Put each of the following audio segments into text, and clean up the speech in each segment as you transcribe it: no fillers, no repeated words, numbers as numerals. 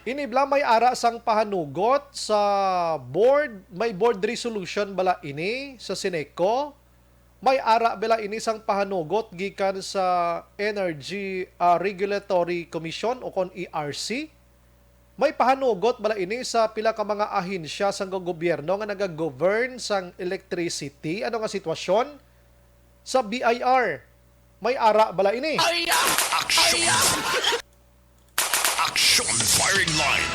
Inibla may ara sang pahanugot sa board, may board resolution bala ini sa Sineco. May ara bala ini sang pahanugot gikan sa Energy Regulatory Commission o kon ERC. May pahanugot bala ini sa pila ka mga ahensya sang gobyerno nga naga-govern sang electricity. Ano nga sitwasyon? Sa BIR. May ara bala ini. Action firing line.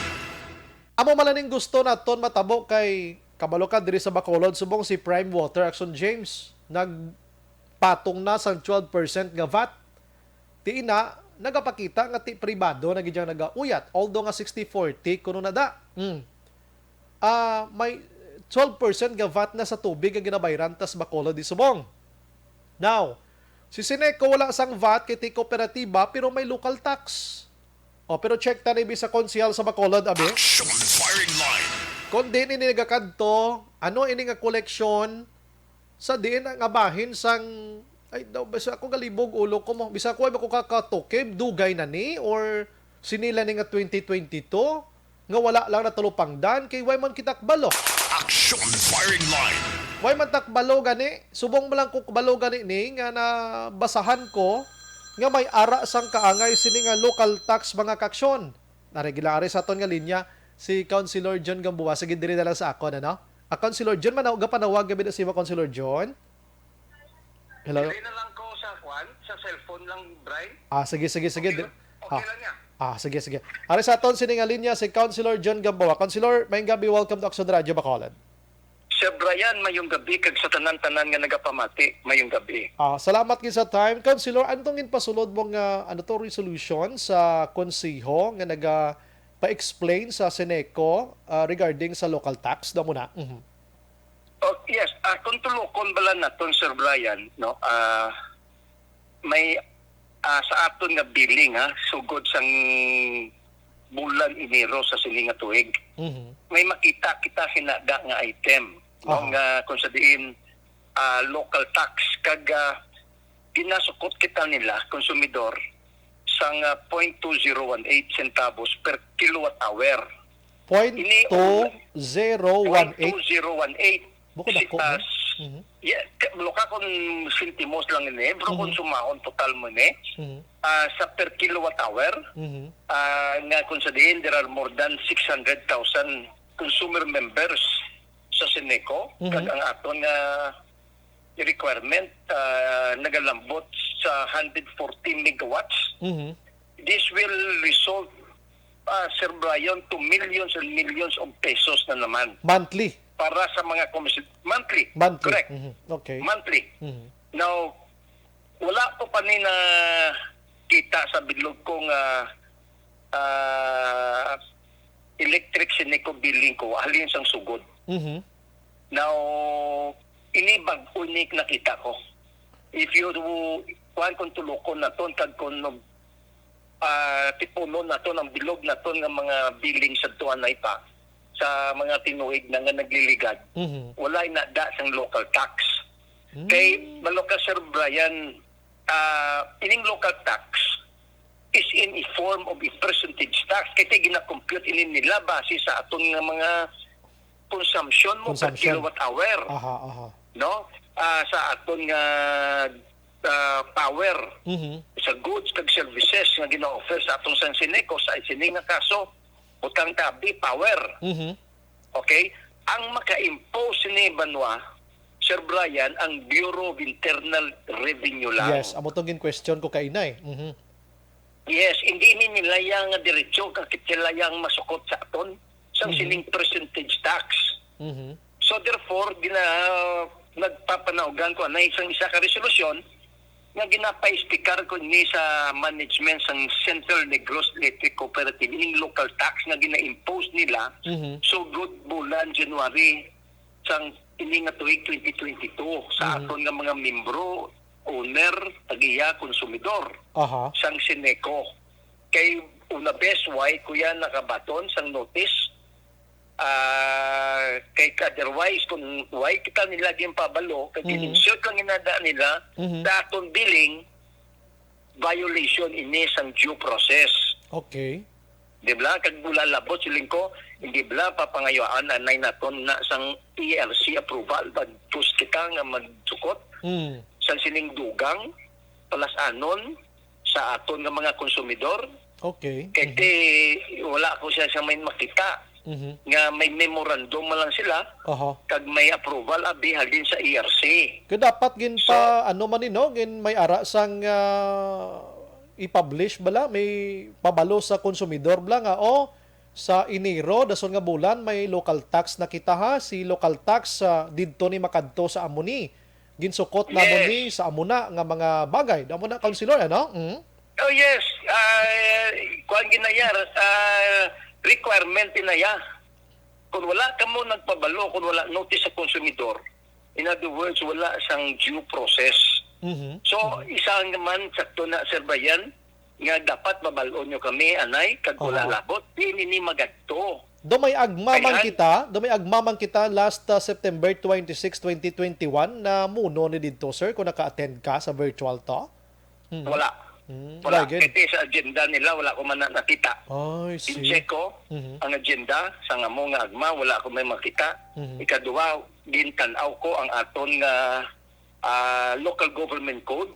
Amo malaning gusto naton matabo kay kabalo ka diri sa Bacolod subong si Prime Water Action James nagpatong na sang 12% nga VAT. Ti ina nagapakita nga ti pribado na gidyang nagauyat although nga 60-40 kuno na da. May 12% nga VAT na sa tubig nga ginabayran tas Bacolod di subong. Now, si Sineco wala sang VAT kay ti kooperatiba pero may local tax. Pero check ta ni sa konsehal sa Bacolod, abi. Action firing line. Kung din ini nagakadto, ano ini nga koleksyon sa diin ang abahin sang ay daw basta ako galibog ulo ko mo bisa ko ay makukakatokeb dugay na ni or sinila ni nga 2022 nga wala lang na tulupangdan kay way man kitakbalo. Action firing line. Way man takbalo gani, subong mo lang ko balo gani ni nga nabasahan ko nga may ara sang kaangay sini nga local tax mga kaksyon. Naregulare sa aton nga linya si Councilor John Gamboa. Sige diri na lang sa akon ano. Councilor John manawag panawag gabi na si Councilor John. Hello. Hindi na lang ko sa sa cellphone lang, Brian. Sige. Okay lang niya. Sige. Ari sa aton sini nga linya si Councilor John Gamboa. Councilor, maayong gabi, welcome to Action Radio Bacolod. Sir Brian, mayong gabi kag sa tanan-tanan nga nagapamati, mayong gabi. Salamat gid sa time. Councilor, antong ginpasulod mo nga resolution sa konseho nga pa-explain sa Sineco regarding sa local tax daw muna. Oh, yes, kung tulokon bala naton Sir Brian, no? May sa aton nga billing sugod sang bulan Enero sa siling nga tuig. May makita kita hinada nga item nga kung sa diin local tax kag ginasukot kita nila konsumidor sang 0.2018 centavos per kilowatt hour. 0.2018. 0.2018. Bukod ako. Yeah, loka kon sentimos lang ini, pero kung sumahon total mo ni sa per kilowatt hour, nga kung sa diin there are more than 600,000 consumer members sa Sineco, kag ang aton nga requirement nagalambot sa 140 megawatts. This will result Sir Brian to millions and millions of pesos na naman Monthly. para sa mga monthly. Correct. Okay. Monthly. Now, wala ko pa ni na kita sa bilog kong electric Sineco billing ko, halin sang sugod. Now, inibag unik na kita ko. If you kuhan kong tulokon na ton, kag kung tipunon na ton, ang bilog na ton ng mga billing sa tuwan na ipa, sa mga tinuig na nga nagliligad, wala na da sang local tax. Kay maloka Sir Brian, ining local tax is in a form of a percentage tax. Kaya gina-compute inin nila base sa aton nga mga consumption mo per kilowatt hour. No? Sa aton nga power sa goods kag services nga gina-offer sa atong San Sineco sa isining nga kaso utang tabi power. Okay? Ang maka-impose ni Banwa, Sir Brian, ang Bureau of Internal Revenue lang. Yes, amo tong question ko kay inay. Yes, hindi nila yang diretso kakit sila yang masukot sa aton sa siling percentage tax. So therefore, nagpapanaugan ko na isang isa ka resolusyon nga ginapa-istikar ko ni sa management sang Central Negros Electric Cooperative ining local tax nga gina-impose nila so good bulan January sang ining nga tuig 2022 sa aton nga mga membro, owner, tagiya, konsumidor sang Sineco. Kay una best why kuya nakabaton sang notice kay otherwise kung why kita nila yung pabalo kay insert lang inada nila daton billing violation ini sang due process. Okay. Di ba? Kag mula labot siling ko, hindi ba papangayaan anay naton na sang ERC approval bagkus kita nga magsukot sa sining dugang palas anon sa aton nga mga konsumidor. Okay. Kaya wala ko siya sa may makita nga may memorandum man lang sila Aha. kag may approval abi halin sa ERC. Kaya dapat gin pa ano man no, gin may ara sang i-publish bala, may pabalo sa konsumidor bala nga sa Enero dason nga bulan may local tax na kita ha, si local tax didto ni makadto sa amoni. Ginsukot na mo ni sa amuna nga mga bagay. Damo na councilor ano? Oh yes, kuan ginayar, requirement inaya. Kung wala ka mo nagpabalo, kung wala notice sa konsumidor, in other words, wala sang due process. So, isa naman sakto na Sir Brian, nga dapat mabalon nyo kami, anay, kag wala labot, di ni magadto. Do may agmamang kita last September 26, 2021 na muno ni dito sir kung naka-attend ka sa virtual to? Wala. Wala. Very good. Kasi sa agenda nila, wala ko man nakita. I see. In-check ko ang agenda sa nga mo nga agma, wala ko may makita. Ikaduwa, gintanaw ko ang aton nga local government code.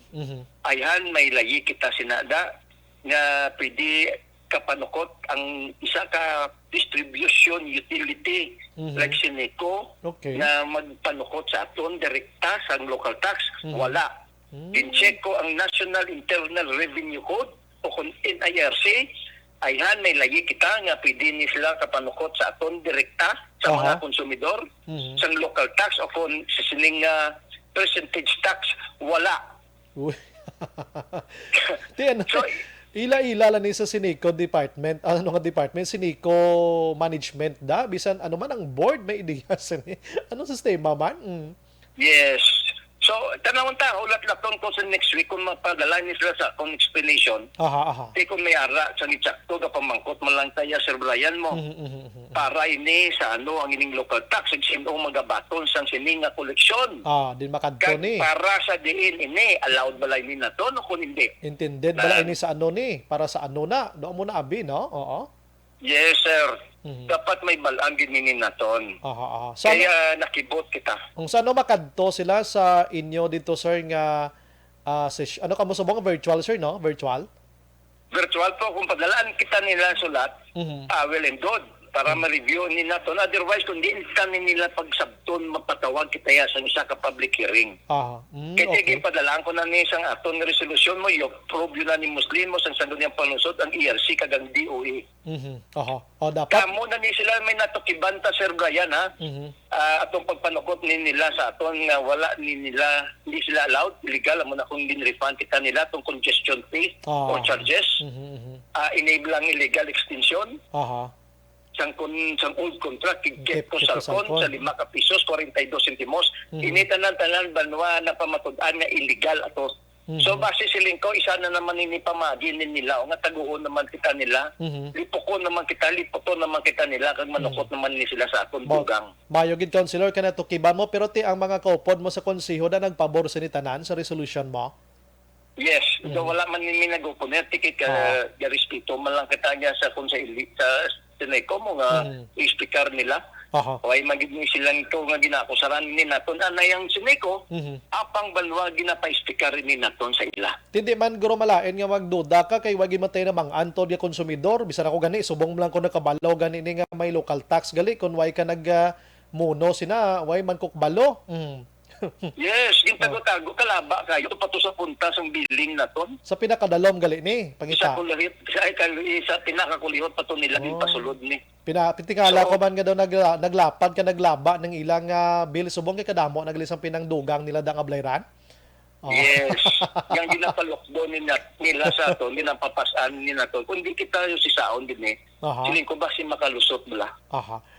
Ayhan, may layi kita sinada nga pwede kapanukot ang isa ka distribution utility like Sineco na magpanukot sa aton direkta sa local tax. Wala. In-check ko ang National Internal Revenue Code o kung NIRC, ayhan may lagi kita nga pwede ni sila kapanukot sa aton direkta sa mga konsumidor sa local tax o kung sa sining percentage tax. Wala. So, ila-ila lang ni sa Sineco department, ano nga department, Sineco management da, bisan ano man ang board may ideya sa ni. Anong sistema man? Yes. So, tanawang ta, ulat-laton ko sa next week kung mapadala ni sila sa akong explanation. Di kung may ara sa nitsakto, kapamangkot man lang tayo, Sir Brian mo. Para ini sa ano ang ining local tax, sino magabaton sa sining nga koleksyon. Din makadto ni. Para sa diin ini, allowed balay ni na to, no kung hindi. Intended balay ni sa ano ni, para sa ano na, doon mo na abi, no? Oo. Yes, sir. Dapat may balaan gininin naton. Kaya nakibot kita. Kung saan makadto sila sa inyo dito, sir, nga ano ka mo subong virtual, sir, no? Virtual? Virtual po. Kung padalaan kita nila sulat, well and good. Para ma-review ni naton. Otherwise, kung di ka nila pagsabton, mapatawag kita ya sa isa ka public hearing. Kaya padalaan ko na ni isang aton resolution mo, i-approve yun na ni Muslim mo, sa sandun niyang panusod, ang ERC kagang DOE. Dapat. Kamo na ni sila may natukibanta, Sir Brian, ha? Atong pagpanukot ni nila sa aton nga wala ni nila, hindi sila allowed, illegal, amo na kung din-refund kita nila itong congestion fee or charges, enable ang illegal extension, sang old contract, kigket ko sa kon, sa 5 ka pisos, 42 centimos, initanan-tanan banwa na pamatud-an nga illegal ato. So base siling ko, isa na naman ini pamagin nila, o nga taguon naman kita nila, liputon naman kita nila, kag manukot naman ni sila sa aton dugang. Mayo gid councilor kana tukiban mo, pero ang mga kaupod mo sa konseho na nagpabor sa nitanan sa resolution mo? Yes, so wala man ni nag-upunet, tikit ka respeto man lang kita niya sa Sineco mo nga i-speaker nila. Okay, magiging silang ito nga ginakusaran ni naton. Anay ang Sineco, apang banwa ginapa-speaker ni naton sa ila. Hindi man guro malain nga magduda ka kay wagi matay na mang-anto di konsumidor. Bisan ako gani, subong lang ko nakabalo gani ni nga may local tax gali. Kung way ka muno sina, way man kukbalo. Yes, yung tago-tago, kalaba kayo, pato sa punta sa billing na ton. Sa pinakadalom gali ni, pangita. Sa pinakakulihot pato nila yung pasulod ni. Pitingala ko man nga daw naglapad ka naglaba ng ilang bill. Subong kay kadamo, naglisang pinangdugang nila da nga blayran. Yes. Yung ginapalokdo nila sa aton, ginapapasaan nila to. Kung di kita yung sisaon din siling ko ba si makalusot bala.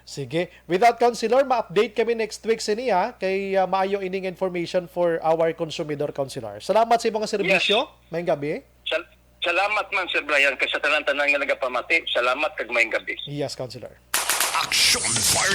Sige. Without councilor, ma-update kami next week siniya kay maayo ining information for our consumidor councilor. Salamat sa mga serbisyo. Mayong gabi. Salamat man, Sir Brian, kasi sa tanan-tanan nga nagapamati. Salamat kag mayong gabi. Yes, councilor. Action Firing